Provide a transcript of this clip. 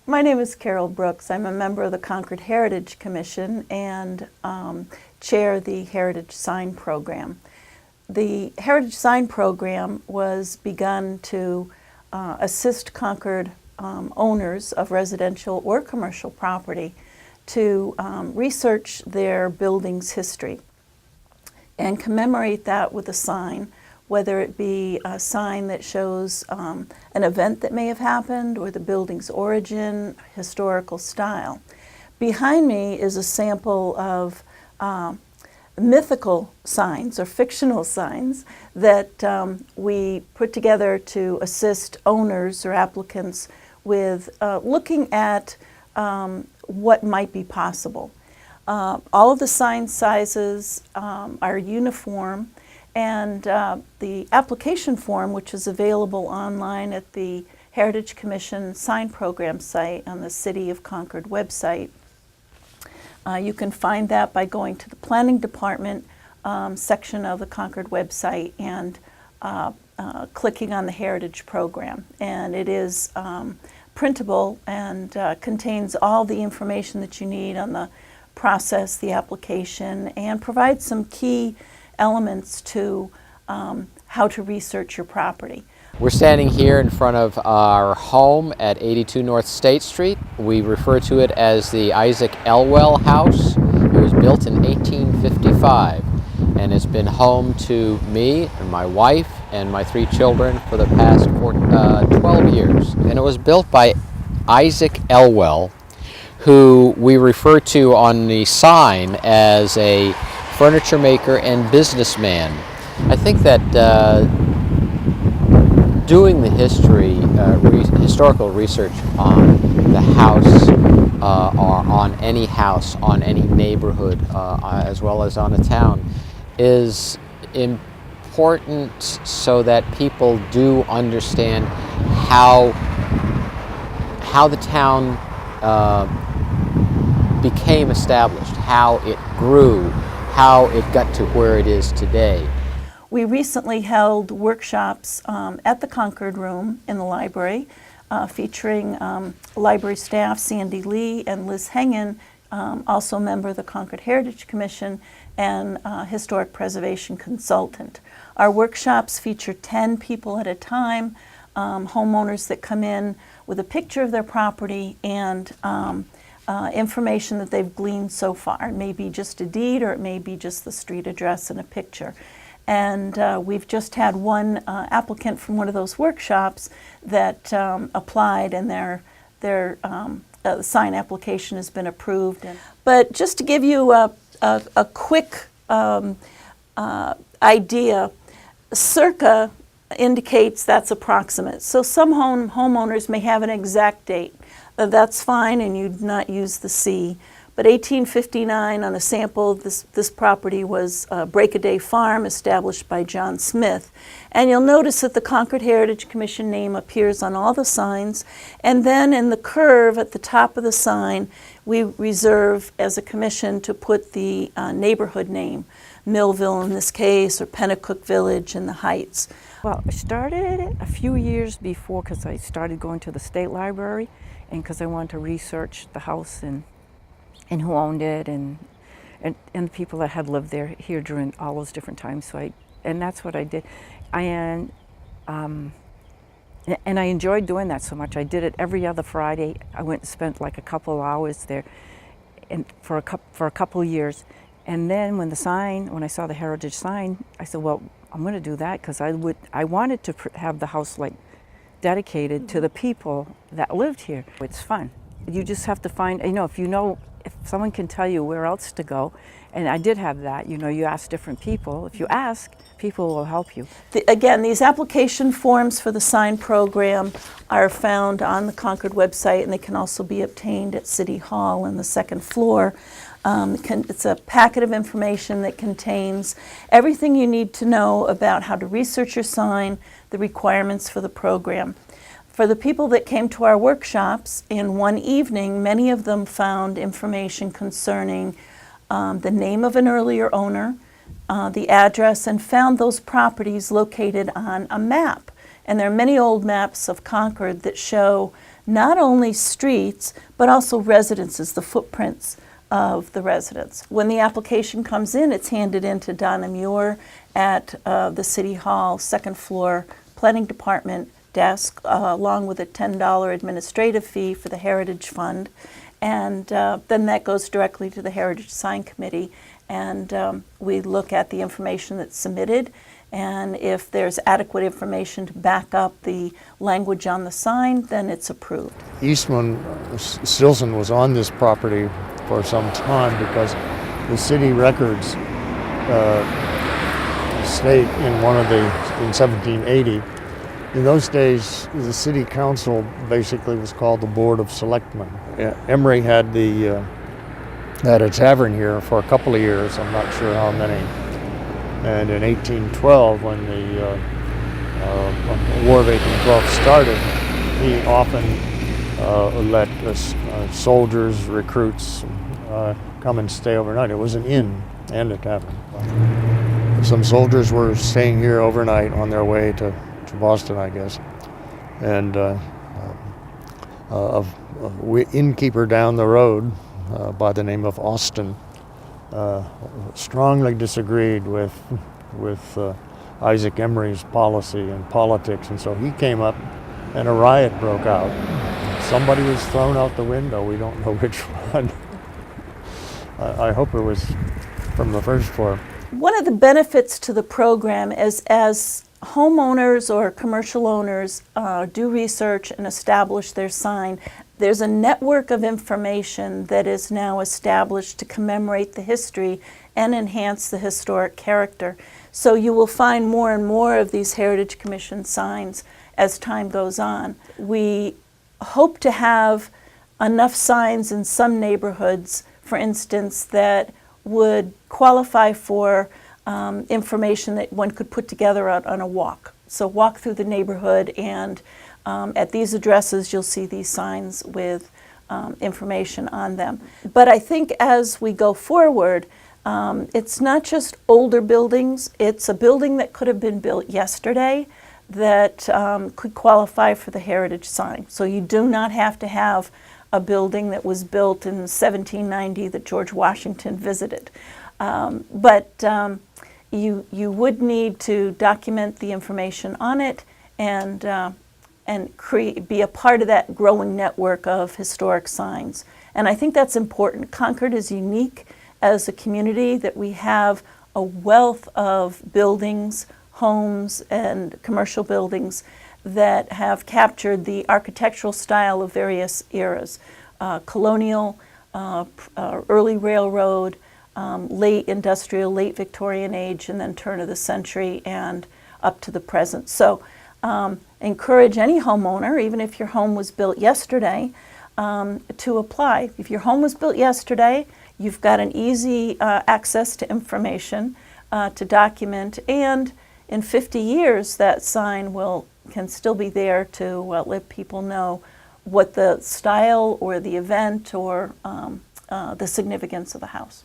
My name is Carol Brooks. I'm a member of the Concord Heritage Commission and chair the Heritage Sign Program. The Heritage Sign Program was begun to assist Concord owners of residential or commercial property to research their building's history and commemorate that with a sign, whether it be a sign that shows an event that may have happened or the building's origin, historical style. Behind me is a sample of mythical signs or fictional signs that we put together to assist owners or applicants with looking at what might be possible. All of the sign sizes are uniform, and the application form, which is available online at the Heritage Commission Sign Program site on the City of Concord website. You can find that by going to the Planning Department section of the Concord website and clicking on the Heritage Program. And it is printable and contains all the information that you need on the process, the application, and provides some key elements to how to research your property. We're standing here in front of our home at 82 North State Street. We refer to it as the Isaac Elwell House. It was built in 1855 and it's been home to me and my wife and my 3 children for the past 12 years. And it was built by Isaac Elwell, who we refer to on the sign as a furniture maker and businessman. I think that doing the historical research on the house or on any house, on any neighborhood, as well as on a town, is important so that people do understand how the town became established, how it grew, how it got to where it is today. We recently held workshops at the Concord Room in the library featuring library staff Sandy Lee and Liz Hengen, also a member of the Concord Heritage Commission and historic preservation consultant. Our workshops feature 10 people at a time, homeowners that come in with a picture of their property and information that they've gleaned so far. It may be just a deed or it may be just the street address and a picture. And we've just had one applicant from one of those workshops that applied, and their sign application has been approved. But just to give you a quick idea, circa indicates that's approximate. So some homeowners may have an exact date. That's fine, and you'd not use the C. But 1859, on a sample, this property was Break-A-Day Farm, established by John Smith. And you'll notice that the Concord Heritage Commission name appears on all the signs. And then in the curve at the top of the sign, we reserve as a commission to put the neighborhood name, Millville in this case, or Pennacook Village in the Heights. Well, I started a few years before because I started going to the state library and because I wanted to research the house and who owned it and the people that had lived here during all those different times. And that's what I did. And I enjoyed doing that so much. I did it every other Friday. I went and spent like a couple of hours there and for a couple of years. And then when I saw the heritage sign, I said, well, I'm going to do that because I wanted to have the house like dedicated to the people that lived here. It's fun. You just have to find, if someone can tell you where else to go, and I did have that, you ask different people. If you ask, people will help you. Again, these application forms for the sign program are found on the Concord website, and they can also be obtained at City Hall on the second floor. It's a packet of information that contains everything you need to know about how to research your sign, the requirements for the program. For the people that came to our workshops, in one evening, many of them found information concerning the name of an earlier owner, the address, and found those properties located on a map. And there are many old maps of Concord that show not only streets, but also residences, the footprints of the residents. When the application comes in, it's handed in to Donna Muir at the City Hall, second floor, Planning Department desk, along with a $10 administrative fee for the Heritage Fund. And then that goes directly to the Heritage Sign Committee, and we look at the information that's submitted, and if there's adequate information to back up the language on the sign, then it's approved. Eastman Stilson was on this property for some time because the city records state in in 1780. In those days, the city council basically was called the Board of Selectmen. Emory had had a tavern here for a couple of years, I'm not sure how many. And in 1812, when the War of 1812 started, he often let soldiers, recruits come and stay overnight. It was an inn and a tavern. Some soldiers were staying here overnight on their way to Boston, I guess. And innkeeper down the road by the name of Austin strongly disagreed with Isaac Emery's policy and politics, and so he came up and a riot broke out. Somebody was thrown out the window. We don't know which one. I hope it was from the first floor. One of the benefits to the program is as homeowners or commercial owners do research and establish their sign, there's a network of information that is now established to commemorate the history and enhance the historic character. So you will find more and more of these Heritage Commission signs as time goes on. We hope to have enough signs in some neighborhoods, for instance, that would qualify for information that one could put together on a walk. So walk through the neighborhood, and at these addresses you'll see these signs with information on them. But I think as we go forward, it's not just older buildings, it's a building that could have been built yesterday that could qualify for the heritage sign. So you do not have to have a building that was built in 1790 that George Washington visited. But you would need to document the information on it and be a part of that growing network of historic signs. And I think that's important. Concord is unique as a community that we have a wealth of buildings, homes, and commercial buildings that have captured the architectural style of various eras. Colonial, early railroad, late industrial, late Victorian age, and then turn of the century and up to the present. So encourage any homeowner, even if your home was built yesterday, to apply. If your home was built yesterday, you've got an easy access to information to document, and in 50 years that sign can still be there to let people know what the style or the event or the significance of the house.